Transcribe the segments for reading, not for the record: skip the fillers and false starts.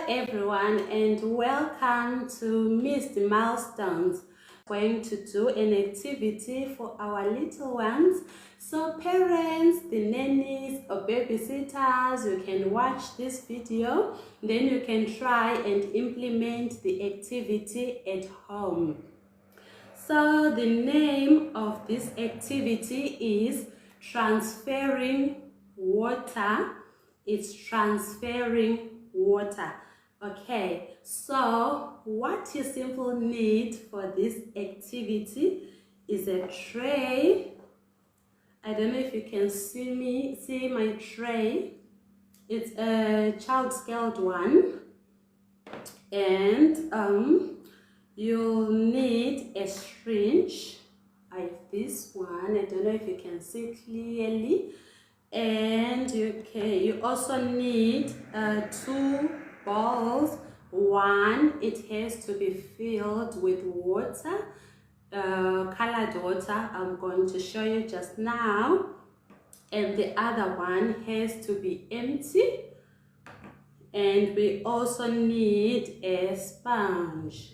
everyone, and welcome to Missed Milestones. We're going to do an activity for our little ones. So parents, the nannies or babysitters, you can watch this video, then you can try and implement the activity at home. So the name of this activity is transferring water. It's transferring water. Okay, so what you simply need for this activity is a tray. I don't know if you can see my tray. It's a child scaled one, and you'll need a syringe like this one. I don't know if you can see clearly. And you also need two bowls. One, it has to be filled with water, colored water. I'm going to show you just now. And the other one has to be empty. And we also need a sponge.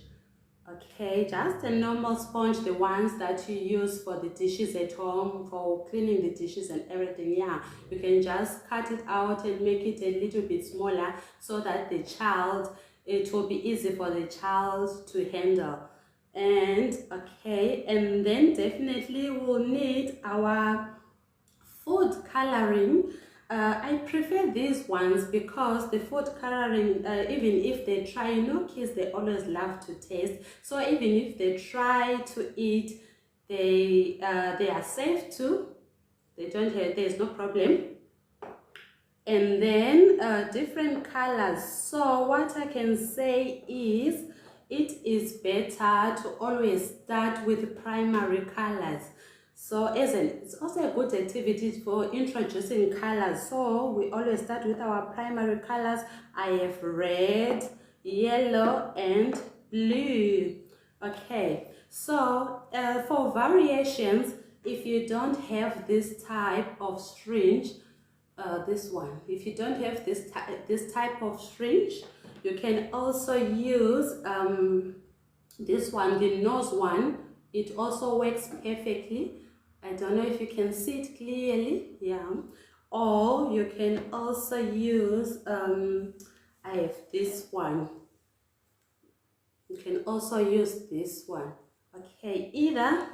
Okay, just a normal sponge, the ones that you use for the dishes at home, for cleaning the dishes and everything. Yeah, you can just cut it out and make it a little bit smaller so that it will be easy for the child to handle. And okay, and then definitely we'll need our food coloring. I prefer these ones because the food coloring, even if they try, kids, they always love to taste. So even if they try to eat, they are safe too. There's no problem. And then different colors. So what I can say is, it is better to always start with primary colors. So it's also a good activity for introducing colors. So we always start with our primary colors. I have red, yellow, and blue. Okay, so for variations, if you don't have this type of syringe, this one, if you don't have this type of syringe, you can also use this one, the nose one. It also works perfectly. I don't know if you can see it clearly. Yeah, or you can also use I have this one. You can also use this one. Okay, either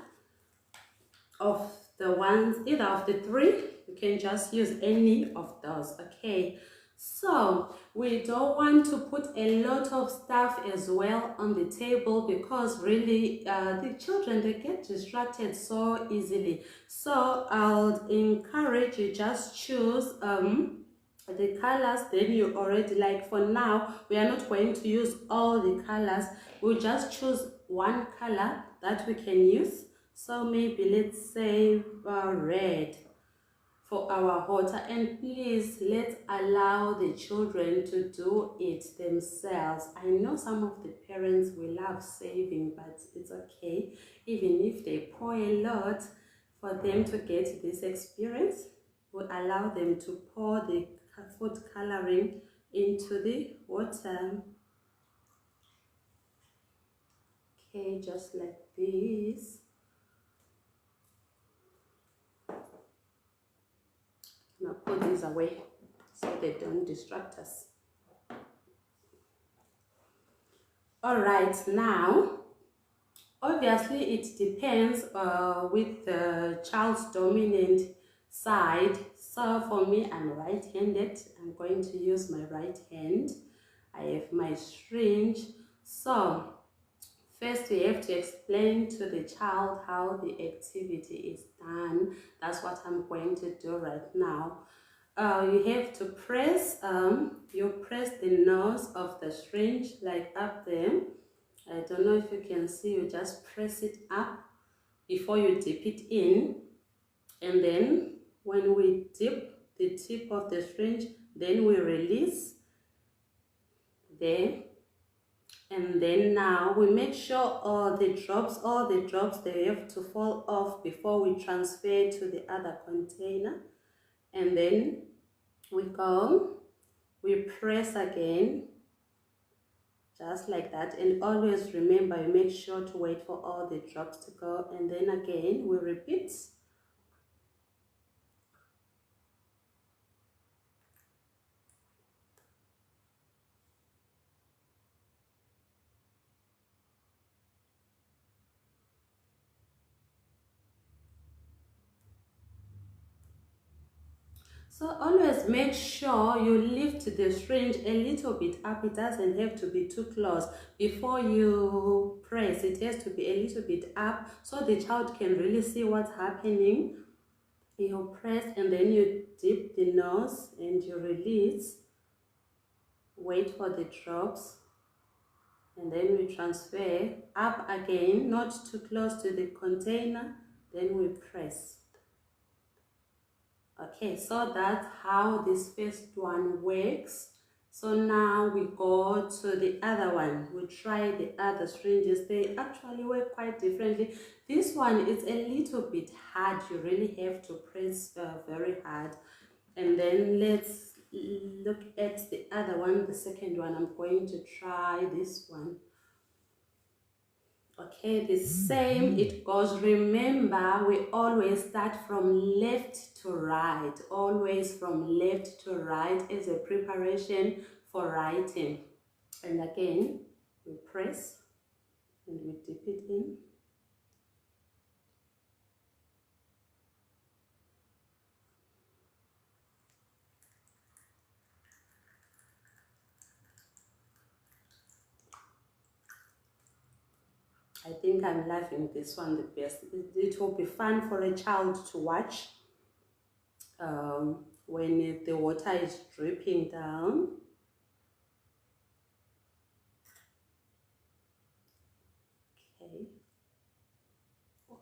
of the three, you can just use any of those. Okay, so we don't want to put a lot of stuff as well on the table, because really the children, they get distracted so easily. So I'll encourage you, just choose the colors then you already like. For now, we are not going to use all the colors. We'll just choose one color that we can use. So maybe let's say red for our water. And please, let's allow the children to do it themselves. I know some of the parents will love saving, but it's okay. Even if they pour a lot, for them to get this experience, we'll allow them to pour the food coloring into the water. Okay, just like this. Now put these away so they don't distract us. All right, now obviously it depends with the child's dominant side. So for me, I'm right-handed. I'm going to use my right hand. I have my syringe. So first, we have to explain to the child how the activity is done. That's what I'm going to do right now. You have to press, you press the nose of the syringe, like up there. I don't know if you can see, you just press it up before you dip it in. And then when we dip the tip of the syringe, then we release there. And then now we make sure all the drops, they have to fall off before we transfer to the other container. And then we press again, just like that. And always remember, you make sure to wait for all the drops to go, and then again we repeat. So always make sure you lift the syringe a little bit up. It doesn't have to be too close. Before you press, it has to be a little bit up so the child can really see what's happening. You press and then you dip the nose and you release. Wait for the drops. And then we transfer up again, not too close to the container. Then we press. Okay, so that's how this first one works. So now we go to the other one. We try the other syringes. They actually work quite differently. This one is a little bit hard. You really have to press very hard. And then let's look at the other one, the second one. I'm going to try this one. Okay, the same it goes. Remember, we always start from left to right, always from left to right as a preparation for writing. And again, we press and we dip it in. I think I'm loving this one the best. It will be fun for a child to watch when the water is dripping down. Okay. Oh,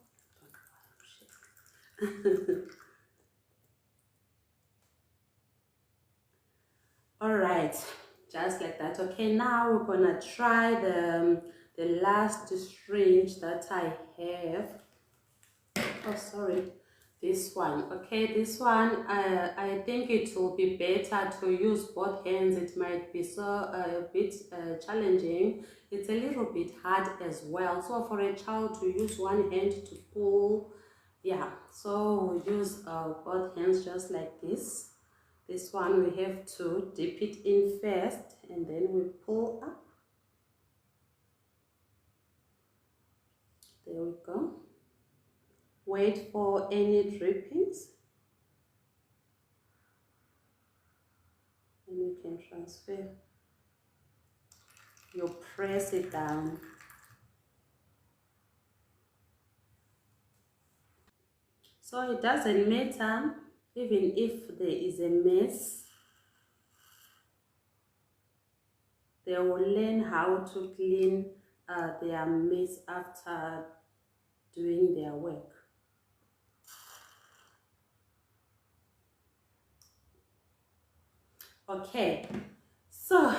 all right, just like that. Okay, now we're gonna try the last syringe that I have. Oh, sorry, this one. Okay, this one, I think it will be better to use both hands. It might be a bit challenging. It's a little bit hard as well. So for a child to use one hand to pull, yeah, so we use both hands just like this. This one we have to dip it in first and then we pull up. There we go. Wait for any drippings. And you can transfer. You press it down. So it doesn't matter even if there is a mess. They will learn how to clean their mess after doing their work. Okay, so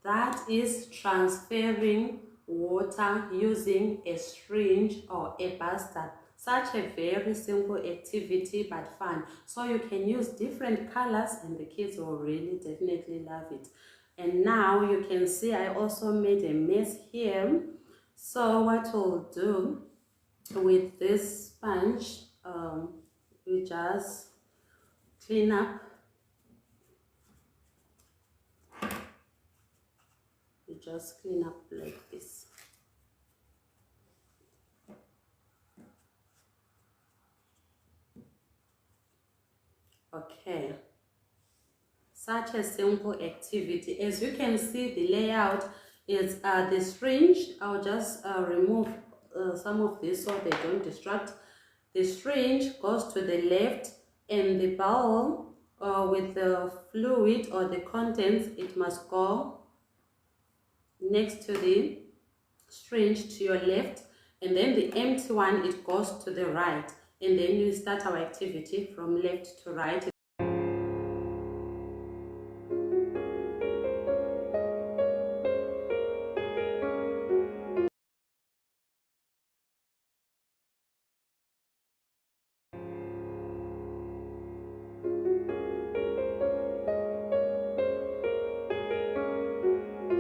that is transferring water using a syringe or a bastard. Such a very simple activity but fun. So you can use different colors and the kids will really definitely love it. And now you can see I also made a mess here. So what we'll do with this sponge, we just clean up. We just clean up like this. Okay, such a simple activity. As you can see, the layout is the syringe. I'll just remove some of this so they don't distract. The syringe goes to the left and the bowl with the fluid or the contents, it must go next to the syringe to your left, and then the empty one, it goes to the right. And then you start our activity from left to right.